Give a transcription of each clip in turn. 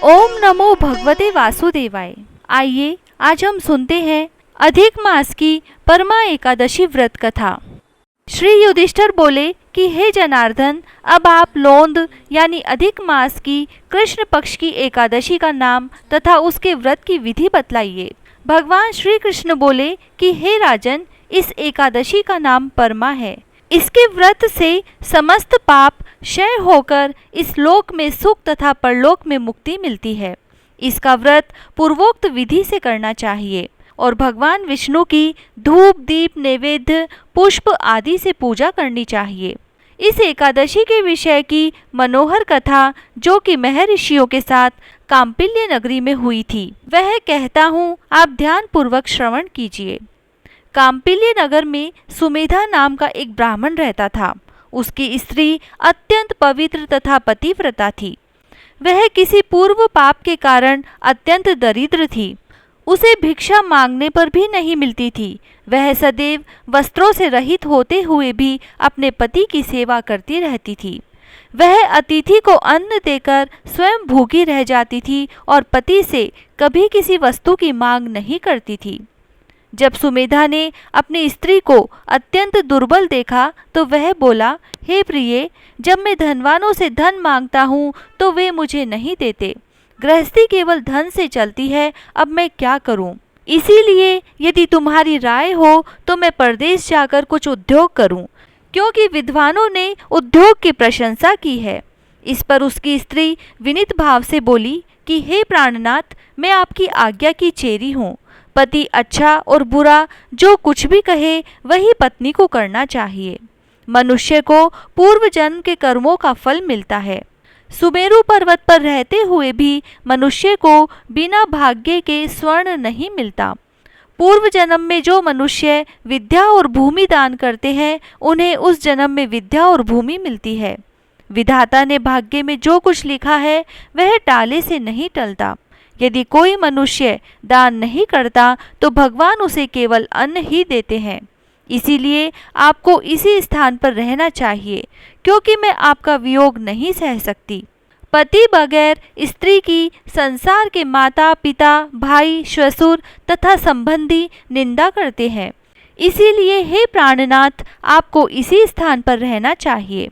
ओम नमो भगवते वासुदेवाय। आइए आज हम सुनते हैं अधिक मास की परमा एकादशी व्रत कथा। श्री युधिष्ठिर बोले कि हे जनार्दन, अब आप लोंद यानी अधिक मास की कृष्ण पक्ष की एकादशी का नाम तथा उसके व्रत की विधि बतलाइए। भगवान श्री कृष्ण बोले कि हे राजन, इस एकादशी का नाम परमा है। इसके व्रत से समस्त पाप क्षय होकर इस लोक में सुख तथा परलोक में मुक्ति मिलती है। इसका व्रत पूर्वोक्त विधि से करना चाहिए और भगवान विष्णु की धूप दीप नैवेद्य पुष्प आदि से पूजा करनी चाहिए। इस एकादशी के विषय की मनोहर कथा जो कि महर्षियों के साथ काम्पिल्य नगरी में हुई थी, वह कहता हूँ, आप ध्यान पूर्वक श्रवण कीजिए। काम्पिल्य नगर में सुमेधा नाम का एक ब्राह्मण रहता था। उसकी स्त्री अत्यंत पवित्र तथा पतिव्रता थी। वह किसी पूर्व पाप के कारण अत्यंत दरिद्र थी। उसे भिक्षा मांगने पर भी नहीं मिलती थी। वह सदैव वस्त्रों से रहित होते हुए भी अपने पति की सेवा करती रहती थी। वह अतिथि को अन्न देकर स्वयं भूखी रह जाती थी और पति से कभी किसी वस्तु की मांग नहीं करती थी। जब सुमेधा ने अपनी स्त्री को अत्यंत दुर्बल देखा तो वह बोला, हे प्रिय, जब मैं धनवानों से धन मांगता हूँ तो वे मुझे नहीं देते। गृहस्थी केवल धन से चलती है, अब मैं क्या करूँ? इसीलिए यदि तुम्हारी राय हो तो मैं परदेश जाकर कुछ उद्योग करूँ, क्योंकि विद्वानों ने उद्योग की प्रशंसा की है। इस पर उसकी स्त्री विनीत भाव से बोली कि हे प्राणनाथ, मैं आपकी आज्ञा की चेरी हूँ। पति अच्छा और बुरा जो कुछ भी कहे वही पत्नी को करना चाहिए। मनुष्य को पूर्व जन्म के कर्मों का फल मिलता है। सुमेरु पर्वत पर रहते हुए भी मनुष्य को बिना भाग्य के स्वर्ण नहीं मिलता। पूर्व जन्म में जो मनुष्य विद्या और भूमि दान करते हैं, उन्हें उस जन्म में विद्या और भूमि मिलती है। विधाता ने भाग्य में जो कुछ लिखा है वह टाले से नहीं टलता। यदि कोई मनुष्य दान नहीं करता तो भगवान उसे केवल अन्न ही देते हैं। इसीलिए आपको इसी स्थान पर रहना चाहिए, क्योंकि मैं आपका वियोग नहीं सह सकती। पति बगैर स्त्री की संसार के माता पिता भाई ससुर तथा संबंधी निंदा करते हैं। इसीलिए हे प्राणनाथ, आपको इसी स्थान पर रहना चाहिए।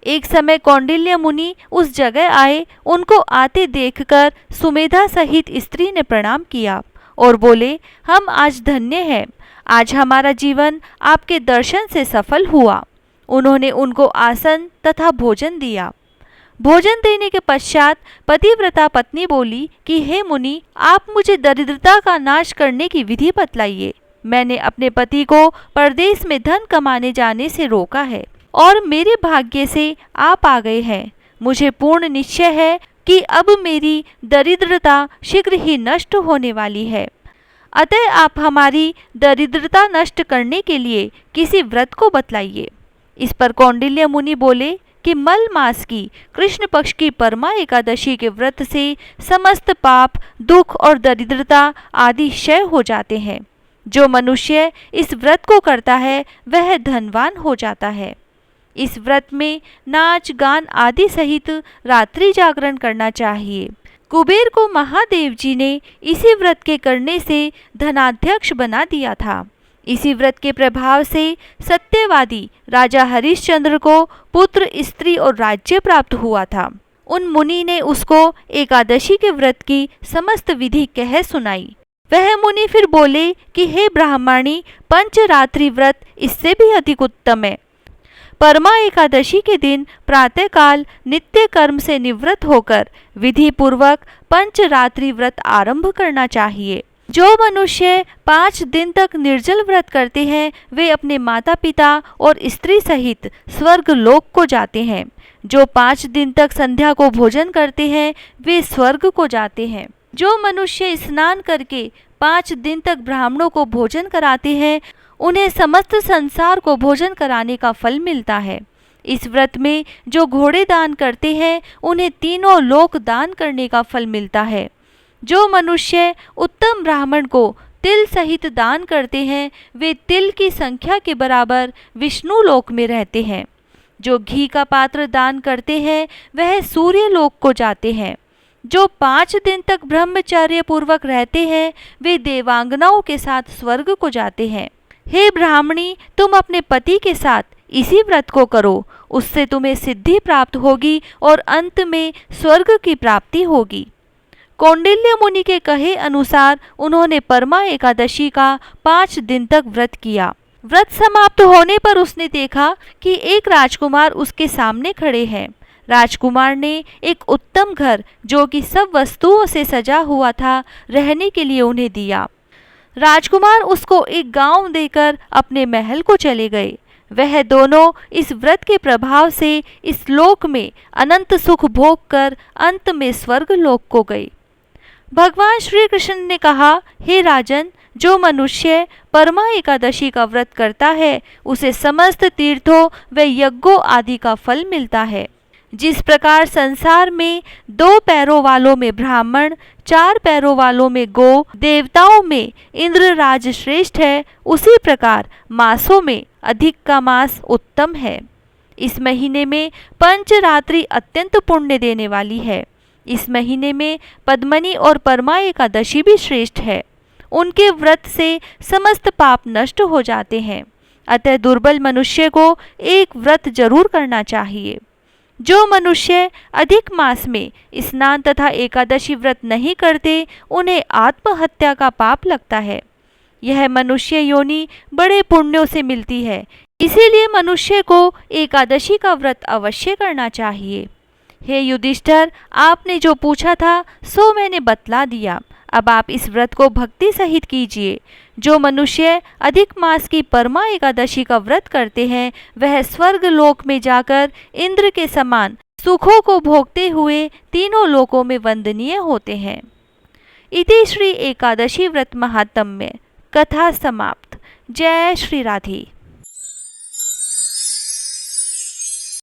एक समय कौंडिल्य मुनि उस जगह आए। उनको आते देखकर सुमेधा सहित स्त्री ने प्रणाम किया और बोले, हम आज धन्य हैं। आज हमारा जीवन आपके दर्शन से सफल हुआ। उन्होंने उनको आसन तथा भोजन दिया। भोजन देने के पश्चात पतिव्रता पत्नी बोली कि हे मुनि, आप मुझे दरिद्रता का नाश करने की विधि बतलाइए। मैंने अपने पति को परदेश में धन कमाने जाने से रोका है और मेरे भाग्य से आप आ गए हैं। मुझे पूर्ण निश्चय है कि अब मेरी दरिद्रता शीघ्र ही नष्ट होने वाली है। अतः आप हमारी दरिद्रता नष्ट करने के लिए किसी व्रत को बतलाइए। इस पर कौंडिल्य मुनि बोले कि मल मास की कृष्ण पक्ष की परमा एकादशी के व्रत से समस्त पाप दुख और दरिद्रता आदि क्षय हो जाते हैं। जो मनुष्य इस व्रत को करता है वह धनवान हो जाता है। इस व्रत में नाच गान आदि सहित रात्रि जागरण करना चाहिए। कुबेर को महादेव जी ने इसी व्रत के करने से धनाध्यक्ष बना दिया था। इसी व्रत के प्रभाव से सत्यवादी राजा हरिश्चंद्र को पुत्र स्त्री और राज्य प्राप्त हुआ था। उन मुनि ने उसको एकादशी के व्रत की समस्त विधि कह सुनाई। वह मुनि फिर बोले कि हे ब्राह्मणी, पंचरात्रि व्रत इससे भी अधिक उत्तम है। परमा एकादशी के दिन प्रातःकाल नित्य कर्म से निवृत्त होकर विधि पूर्वक पंचरात्रि व्रत आरंभ करना चाहिए। जो मनुष्य 5 दिन तक निर्जल व्रत करते हैं वे अपने माता पिता और स्त्री सहित स्वर्ग लोक को जाते हैं। जो 5 दिन तक संध्या को भोजन करते हैं वे स्वर्ग को जाते हैं। जो मनुष्य स्नान करके 5 दिन तक ब्राह्मणों को भोजन कराते हैं उन्हें समस्त संसार को भोजन कराने का फल मिलता है। इस व्रत में जो घोड़े दान करते हैं उन्हें तीनों लोक दान करने का फल मिलता है। जो मनुष्य उत्तम ब्राह्मण को तिल सहित दान करते हैं वे तिल की संख्या के बराबर विष्णु लोक में रहते हैं। जो घी का पात्र दान करते हैं वह सूर्य लोक को जाते हैं। जो 5 दिन तक ब्रह्मचर्य पूर्वक रहते हैं वे देवांगनाओं के साथ स्वर्ग को जाते हैं। हे ब्राह्मणी, तुम अपने पति के साथ इसी व्रत को करो, उससे तुम्हें सिद्धि प्राप्त होगी और अंत में स्वर्ग की प्राप्ति होगी। कौंडिल्य मुनि के कहे अनुसार उन्होंने परमा एकादशी का 5 दिन तक व्रत किया। व्रत समाप्त होने पर उसने देखा कि एक राजकुमार उसके सामने खड़े हैं। राजकुमार ने एक उत्तम घर जो कि सब वस्तुओं से सजा हुआ था रहने के लिए उन्हें दिया। राजकुमार उसको एक गांव देकर अपने महल को चले गए। वह दोनों इस व्रत के प्रभाव से इस लोक में अनंत सुख भोग कर अंत में स्वर्ग लोक को गए। भगवान श्री कृष्ण ने कहा, हे राजन, जो मनुष्य परमा एकादशी का व्रत करता है उसे समस्त तीर्थों व यज्ञों आदि का फल मिलता है। जिस प्रकार संसार में 2 पैरों वालों में ब्राह्मण, 4 पैरों वालों में गो, देवताओं में इंद्र राज श्रेष्ठ है, उसी प्रकार मासों में अधिक का मास उत्तम है। इस महीने में पंचरात्रि अत्यंत पुण्य देने वाली है। इस महीने में पद्मनी और परमा एकादशी भी श्रेष्ठ है। उनके व्रत से समस्त पाप नष्ट हो जाते हैं। अतः दुर्बल मनुष्य को एक व्रत जरूर करना चाहिए। जो मनुष्य अधिक मास में स्नान तथा एकादशी व्रत नहीं करते उन्हें आत्महत्या का पाप लगता है। यह मनुष्य योनि बड़े पुण्यों से मिलती है, इसीलिए मनुष्य को एकादशी का व्रत अवश्य करना चाहिए। हे युधिष्ठिर, आपने जो पूछा था सो मैंने बतला दिया। अब आप इस व्रत को भक्ति सहित कीजिए। जो मनुष्य अधिक मास की परमा एकादशी का व्रत करते हैं वह स्वर्ग लोक में जाकर इंद्र के समान सुखों को भोगते हुए तीनों लोकों में वंदनीय होते हैं। इति श्री एकादशी व्रत महात्म्य कथा समाप्त। जय श्री राधे।